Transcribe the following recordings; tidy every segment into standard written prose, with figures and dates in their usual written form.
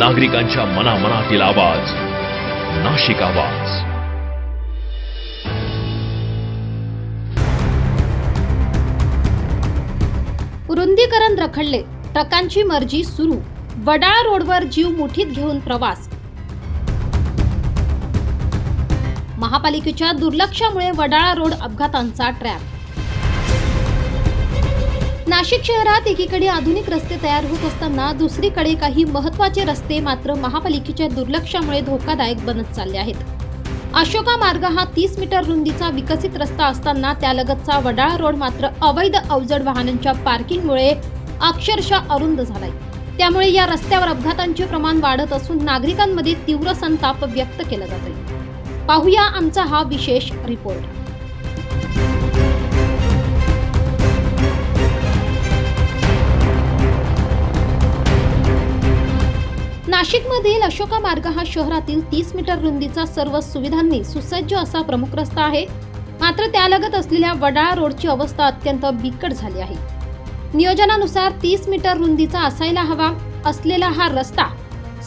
नागरिकांच्या मनामनातील आवाज, नाशिक आवाज. रुंदीकरण रखडले, ट्रकांची मर्जी सुरू, वडाळा रोडवर जीव मुठीत घेऊन प्रवास. महापालिकेच्या दुर्लक्षामुळे वडाळा रोड अपघातांचा ट्रॅप. नाशिक शहरात एकीकडे आधुनिक रस्ते तयार होत असताना दुसरीकडे काही महत्त्वाचे रस्ते मात्र महापालिकेच्या दुर्लक्षामुळे धोकादायक बनत चालले आहेत. अशोका मार्ग हा 30 मीटर रुंदीचा विकसित रस्ता असताना त्यालगतचा वडाळा रोड मात्र अवैध अवजड वाहनांच्या पार्किंगमुळे अक्षरशः अरुंद झालाय. त्यामुळे या रस्त्यावर अपघातांचे प्रमाण वाढत असून नागरिकांमध्ये तीव्र संताप व्यक्त केला जातोय. पाहूया आमचा हा विशेष रिपोर्ट. नाशिकमधील अशोका मार्ग हा शहरातील 30 मीटर रुंदीचा सर्व सुविधांनी सुसज्ज असा प्रमुख रस्ता आहे. मात्र त्यालगत असलेल्या वडाळा रोडची अवस्था अत्यंत बिकट झाली आहे. नियोजनानुसार 30 मीटर रुंदीचा असायला हवा असलेला हा रस्ता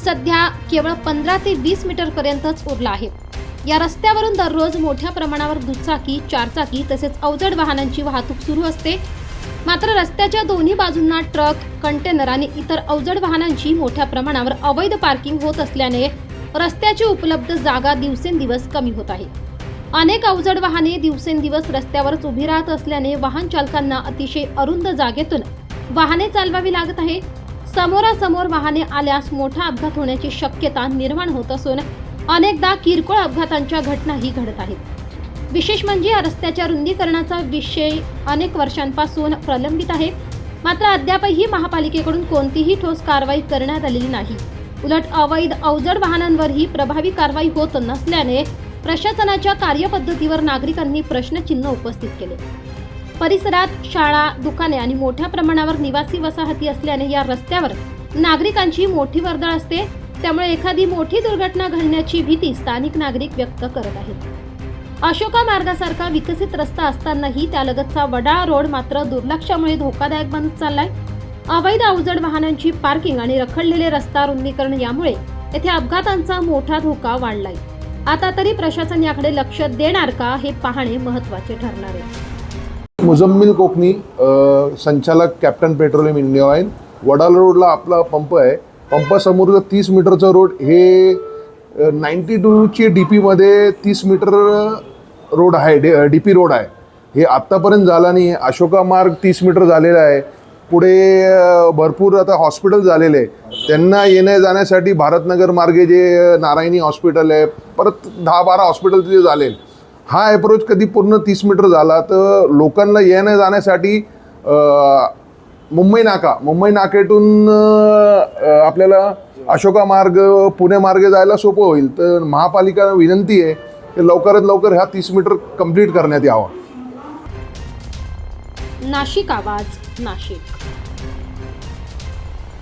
सध्या केवळ 15 ते 20 मीटर पर्यंतच उरला आहे. या रस्त्यावरून दररोज मोठ्या प्रमाणावर दुचाकी, चारचाकी तसेच अवजड वाहनांची वाहतूक सुरू असते. मात्र रस्त्याच्या दोन्ही बाजूंना ट्रक, कंटेनर आणि इतर अवजड वाहनांची मोठ्या प्रमाणावर अवैध पार्किंग होत असल्याने रस्त्याची उपलब्ध जागा दिवसेंदिवस कमी होत आहे. अनेक अवजड वाहने दिवसेंदिवस रस्त्यावरच उभी राहत असल्याने वाहन चालकांना अतिशय अरुंद जागेतून वाहने चालवावी लागत आहे. समोरासमोर वाहने आल्यास मोठा अपघात होण्याची शक्यता निर्माण होत असून अनेकदा किरकोळ अपघातांच्या घटनाही घडत आहेत. विशेष म्हणजे या रस्त्याच्या रुंदीकरणाचा विषय अनेक वर्षांपासून प्रलंबित आहे. मात्र अद्यापही महापालिकेकडून कोणतीही ठोस कारवाई करण्यात आलेली नाही. उलट अवैध अवजड वाहनांवरही प्रभावी कारवाई होत नसल्याने प्रशासनाच्या कार्यपद्धतीवर नागरिकांनी प्रश्नचिन्ह उपस्थित केले. परिसरात शाळा, दुकाने आणि मोठ्या प्रमाणावर निवासी वसाहती असल्याने या रस्त्यावर नागरिकांची मोठी वर्दळ असते. त्यामुळे एखादी मोठी दुर्घटना घडण्याची भीती स्थानिक नागरिक व्यक्त करत आहेत. अशोका मार्गासारखा विकसित रस्ता असतानाही त्यालगतचा वडाळा रोड मात्र दुर्लक्षामुळे धोकादायक बनत चाललाय. अवैध अवजड वाहनांची पार्किंग आणि रखडलेले रस्ता रुंदीकरण यामुळे येथे अपघातांचा मोठा धोका वाढलाय. आता तरी प्रशासन याकडे लक्ष देणार का हे पाहणे महत्त्वाचे ठरणार आहे. मुजम्मिल कोकणी, संचालक captain petroleum India oil. Wadala रोडला आपला पंप आहे. पंपासमोरचं 30 मीटरचं रोड हे 92ची DP मध्ये 30 मीटर रोड आहे, DP रोड आहे. हे आत्तापर्यंत झाला नाही. अशोका मार्ग 30 मीटर झालेला आहे. पुढे भरपूर आता हॉस्पिटल झालेले आहे. त्यांना येण्या जाण्यासाठी भारतनगर मार्गे जे नारायणी हॉस्पिटल आहे, परत 10-12 हॉस्पिटल तिथे झाले. हा अप्रोच कधी पूर्ण 30 मीटर झाला तर लोकांना येण्या जाण्यासाठी मुंबई नाक्यातून आपल्याला अशोका मार्ग, पुणे मार्गे जायला सोपं होईल. तर महापालिकेला विनंती आहे की लवकरात लवकर ह्या 30 मीटर कंप्लीट करण्यात यावा. नाशिक आवाज, नाशिक.